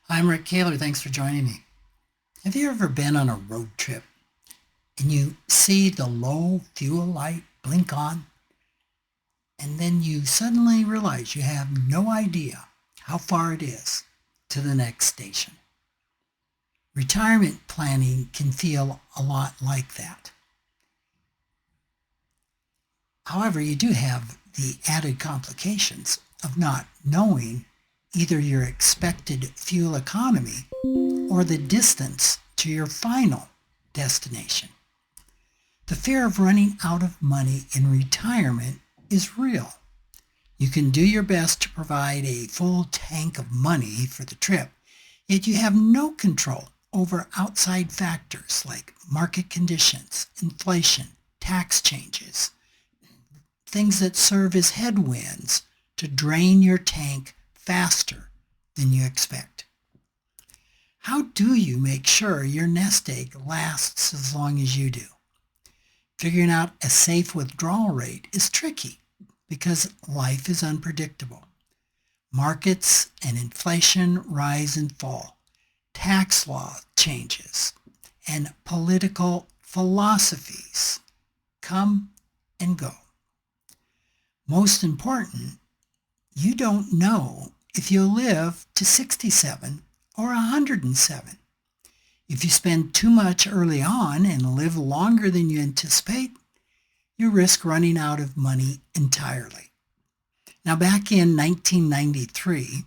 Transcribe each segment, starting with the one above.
I'm Rick Kahler. Thanks for joining me. Have you ever been on a road trip and you see the low fuel light blink on, and then you suddenly realize you have no idea how far it is to the next station? Retirement planning can feel a lot like that. However, you do have the added complications of not knowing either your expected fuel economy or the distance to your final destination. The fear of running out of money in retirement is real. You can do your best to provide a full tank of money for the trip, yet you have no control over outside factors like market conditions, inflation, tax changes, things that serve as headwinds to drain your tank faster than you expect. How do you make sure your nest egg lasts as long as you do? Figuring out a safe withdrawal rate is tricky because life is unpredictable. Markets and inflation rise and fall. Tax law changes and political philosophies come and go. Most important, you don't know if you'll live to 67 or 107. If you spend too much early on and live longer than you anticipate, you risk running out of money entirely. Now, back in 1993,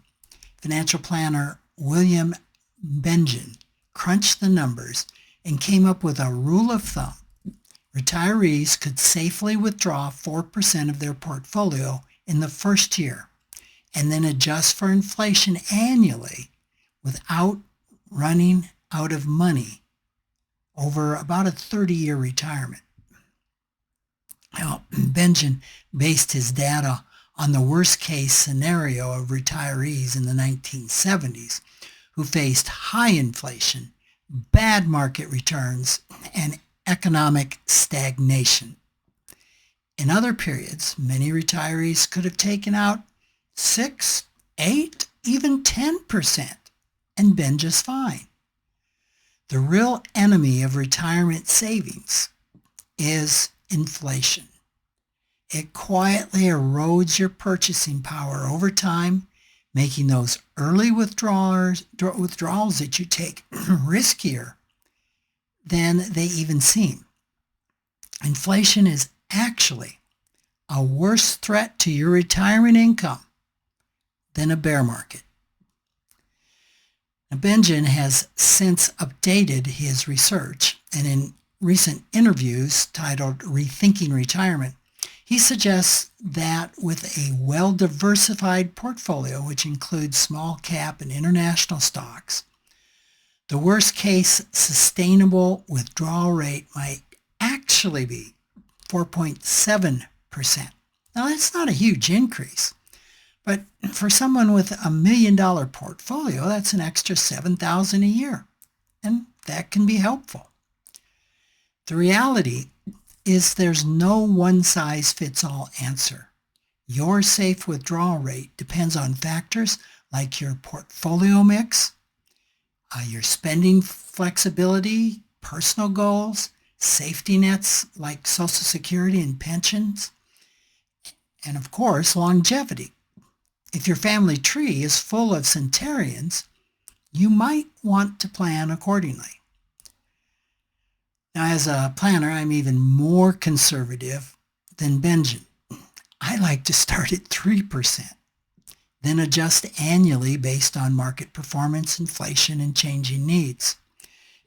financial planner William Bengen crunched the numbers and came up with a rule of thumb. Retirees could safely withdraw 4% of their portfolio in the first year and then adjust for inflation annually without running out of money over about a 30-year retirement. Now, Bengen based his data on the worst case scenario of retirees in the 1970s who faced high inflation, bad market returns, and economic stagnation. In other periods, many retirees could have taken out 6, 8, even 10% and been just fine. The real enemy of retirement savings is inflation. It quietly erodes your purchasing power over time, making those early withdrawals that you take riskier than they even seem. Inflation is actually a worse threat to your retirement income than a bear market. Now, Bengen has since updated his research, and in recent interviews titled Rethinking Retirement, he suggests that with a well-diversified portfolio, which includes small cap and international stocks, the worst case sustainable withdrawal rate might actually be 4.7%. Now, that's not a huge increase, but for someone with a $1 million portfolio, that's an extra $7,000 a year, and that can be helpful. The reality is there's no one-size-fits-all answer. Your safe withdrawal rate depends on factors like your portfolio mix, your spending flexibility, personal goals, safety nets like Social Security and pensions, and of course, longevity. If your family tree is full of centenarians, you might want to plan accordingly. Now, as a planner, I'm even more conservative than Bengen. I like to start at 3%, then adjust annually based on market performance, inflation, and changing needs.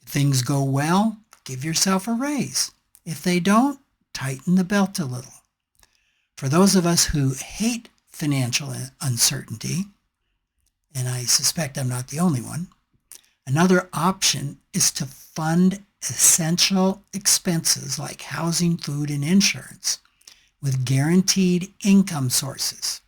If things go well, give yourself a raise. If they don't, tighten the belt a little. For those of us who hate financial uncertainty, and I suspect I'm not the only one, another option is to fund essential expenses like housing, food, and insurance with guaranteed income sources.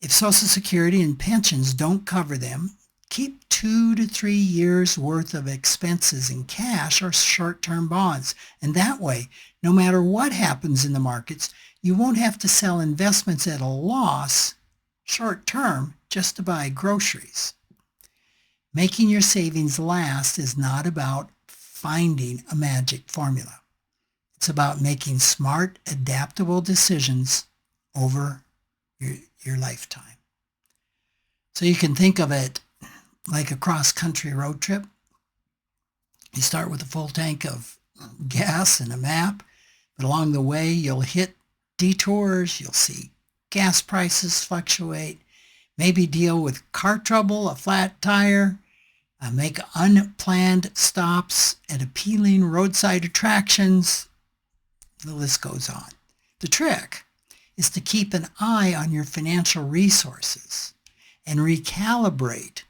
If Social Security and pensions don't cover them, keep 2 to 3 years worth of expenses in cash or short-term bonds. And that way, no matter what happens in the markets, you won't have to sell investments at a loss short-term just to buy groceries. Making your savings last is not about finding a magic formula. It's about making smart, adaptable decisions over your lifetime. So you can think of it like a cross-country road trip. You start with a full tank of gas and a map, but along the way you'll hit detours, you'll see gas prices fluctuate, maybe deal with car trouble, a flat tire, make unplanned stops at appealing roadside attractions. The list goes on. The trick is to keep an eye on your financial resources and recalibrate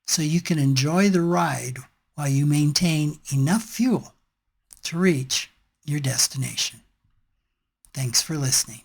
so you can enjoy the ride while you maintain enough fuel to reach your destination. Thanks for listening.